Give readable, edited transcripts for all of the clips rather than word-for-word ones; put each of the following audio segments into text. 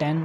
10،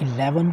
11